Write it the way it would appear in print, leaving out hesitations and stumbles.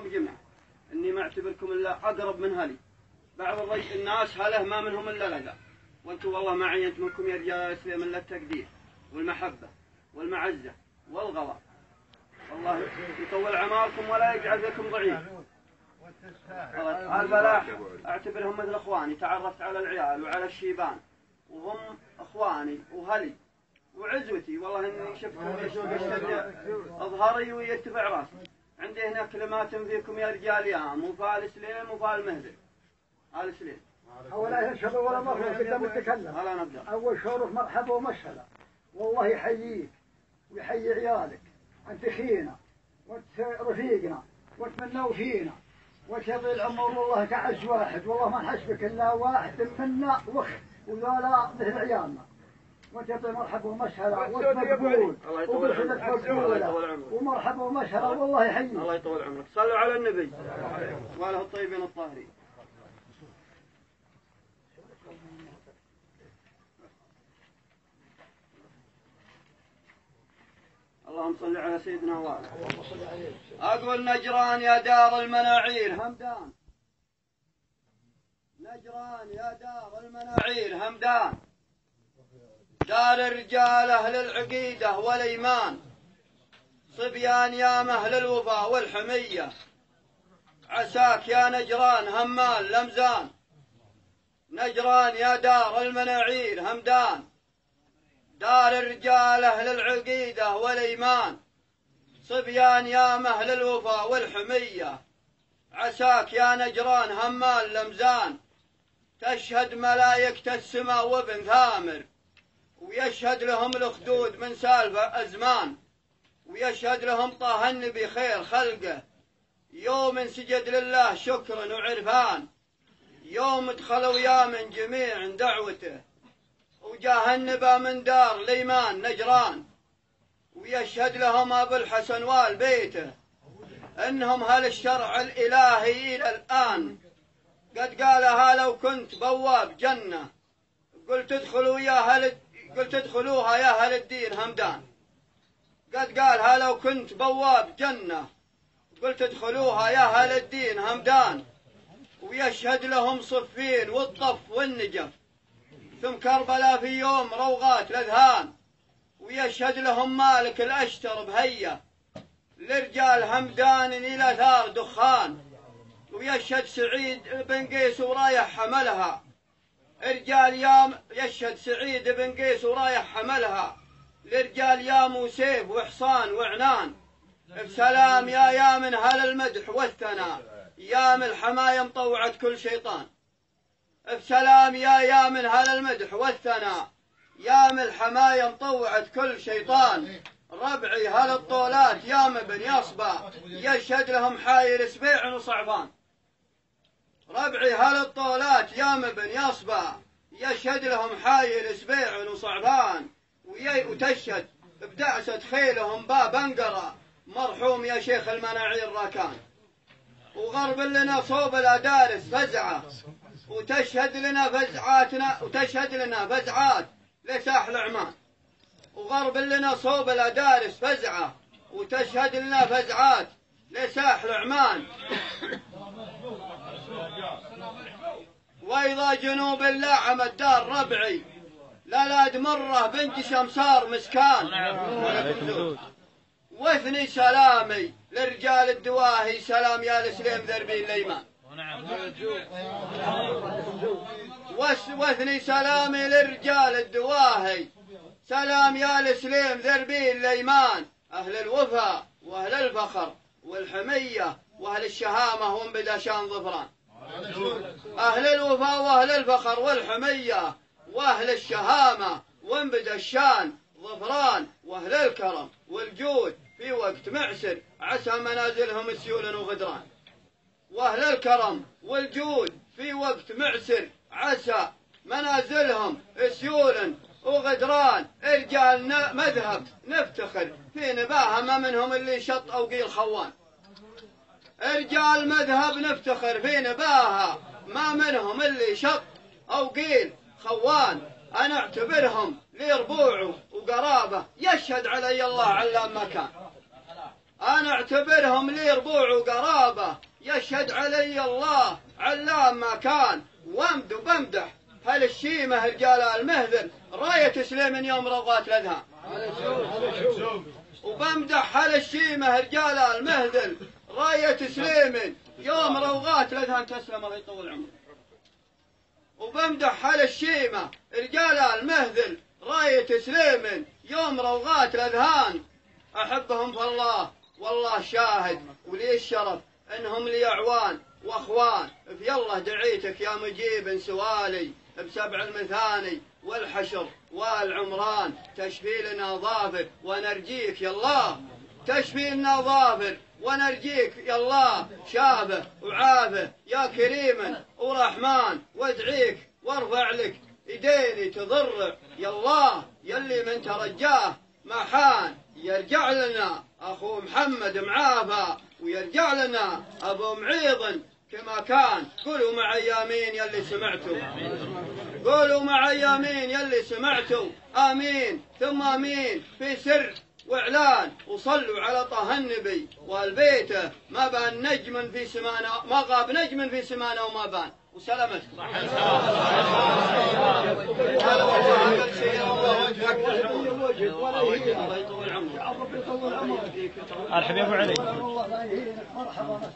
يوم جمعة إني ما أعتبركم إلا أقرب من هلي. بعض الناس هله ما منهم إلا لقى، وأنتم والله ما عينت منكم يا رجال الإسلام إلا التقدير والمحبة والمعزة والغلاء. الله يطول عماركم ولا يجعل فيكم ضعيف. البلاح أعتبرهم مثل أخواني، تعرفت على العيال وعلى الشيبان وهم أخواني وهلي وعزوتي. والله إني شفتهم يشتد أظهري ويرتفع راسي. عندي هنا كلمات فيكم يا رجال يام وفال سليم وفال مهدر. آل سليم أولا يشهد ولا مرة قدام التكلم. هلا نبدأ. أول شعورك مرحبا ومسهلا، والله يحييك ويحيي عيالك. أنت خينا وأنت رفيقنا وتمنوا فينا وتبي العمر، والله تعز واحد، والله ما نحسبك إلا واحد منا وذولا مثل عيالنا. وتبي مرحبا ومسهلا ومقبول وبرحلة مقبولة ومرحبا ومسهلا، والله يحييك. الله يطول عمرك. صلوا على النبي وعلى الطيبين الطاهرين. اللهم صل على سيدنا وآله. أقول نجران يا دار المناعير همدان، نجران يا دار المناعير همدان، دار الرجال أهل العقيدة والإيمان، صبيان يا مهل الوفا والحمية، عساك يا نجران همال لمزان، نجران يا دار المناعير همدان، دار الرجال أهل العقيدة والإيمان، صبيان يا مهل الوفا والحمية، عساك يا نجران همال لمزان، تشهد ملايكة السماء وابن ثامر، ويشهد لهم الأخدود من سالف أزمان، ويشهد لهم طه النبي خير خلقه، يوم سجد لله شكرا وعرفان، يوم دخلوا يا من جميع دعوته، وجاه النبا من دار ليمان نجران، ويشهد لهم أبو الحسن والبيته إنهم هل الشرع الإلهي إلى الآن، قد قالها لو كنت بواب جنة، قلت ادخلوها يا أهل الدين همدان، قد قالها لو كنت بواب جنة، قلت ادخلوها يا أهل الدين همدان، ويشهد لهم صفين والطف والنجف، ثم كربلاء في يوم روغات الأذهان، ويشهد لهم مالك الأشتر بهية، لرجال همدان إلى ثار دخان، ويشهد سعيد بن قيس ورايح حملها، رجال يام يشهد سعيد بن قيس ورايح حملها، لرجال يام وسيف وحصان وعنان، بسلام يا من هل المدح والثناء، يا من الحماية مطوعة كل شيطان، بسلام يا من هل المدح والثناء، يا من الحماية مطوعة كل شيطان، ربعي هل الطولات يا بن يصبى، يشهد لهم حاير سبيع وصعبان، ربعي هل الطولات يا بن يصبى، يشهد لهم حاير سبيع وصعبان، وتشهد بدعسة خيلهم باب انقرة، مرحوم يا شيخ المناعير راكان، وغرب لنا صوب الأدارس فزعة، وتشهد لنا فزعات لساحل عمان، وغرب لنا صوب الأدارس فزعة، وتشهد لنا فزعات لساحل عمان، وإذا جنوب اللعم الدار ربعي للاد مرة بنت شمسار مسكان، واثني سلامي لرجال الدواهي، سلام يا لسليم ذربي الليمان، واثني سلامي لرجال الدواهي، سلام يا لسليم ذربي الليمان، أهل الوفا وأهل الفخر والحمية وأهل الشهامة وانبدا شان ظفران، أهل الوفا وأهل الفخر والحمية وأهل الشهامة وانبدا الشان ظفران، وأهل الكرم والجود في وقت معسر عسى منازلهم سيول وغدران، وأهل الكرم والجود في وقت معسر عسى منازلهم سيول وغدران، رجال مذهب نفتخر في نباها ما منهم اللي شط أو قيل خوان، رجال مذهب نفتخر في نباها ما منهم اللي شط أو قيل خوان، أنا أعتبرهم لي ربوع وقرابة، يشهد علي الله علام مكان، أنا أعتبرهم لي ربوع وقرابة، يشهد علي الله علام ما كان. وبمدح هالشيمة رجال المهذل، راية سليم يوم روغات الأذهان. وبمدح هالشيمة رجال المهذل، راية سليم يوم روغات الأذهان. تسلم الله يطول عمرك. وبمدح هالشيمة رجال المهذل، راية سليم يوم روغات الأذهان. أحبهم في الله والله شاهد، ولي الشرف إنهم لي أعوان وأخوان. في الله دعيتك يا مجيب سوالي، بسبع المثاني والحشر والعمران. تشفي لنا ظافر ونرجيك يا الله، تشفي لنا ظافر ونرجيك يا الله. شافه وعافه يا كريم ورحمن، وادعيك وارفع لك ايديني تضرع يا الله. يلي من ترجاه ما حان، يرجع لنا اخو محمد معافى، ويرجع لنا ابو معيض كما كان. قولوا معي امين يلي سمعتوا، قولوا معي امين يلي سمعتوا. امين ثم امين في سر واعلان، وصلوا على طه النبي والبيته. ما بان نجم في سمانا، ما غاب نجم في سمانا وما بان. وسلامتكم. هلا والله اقل شيء الله وجهك الله يطول عمرك. الحبيب علي. مرحبا.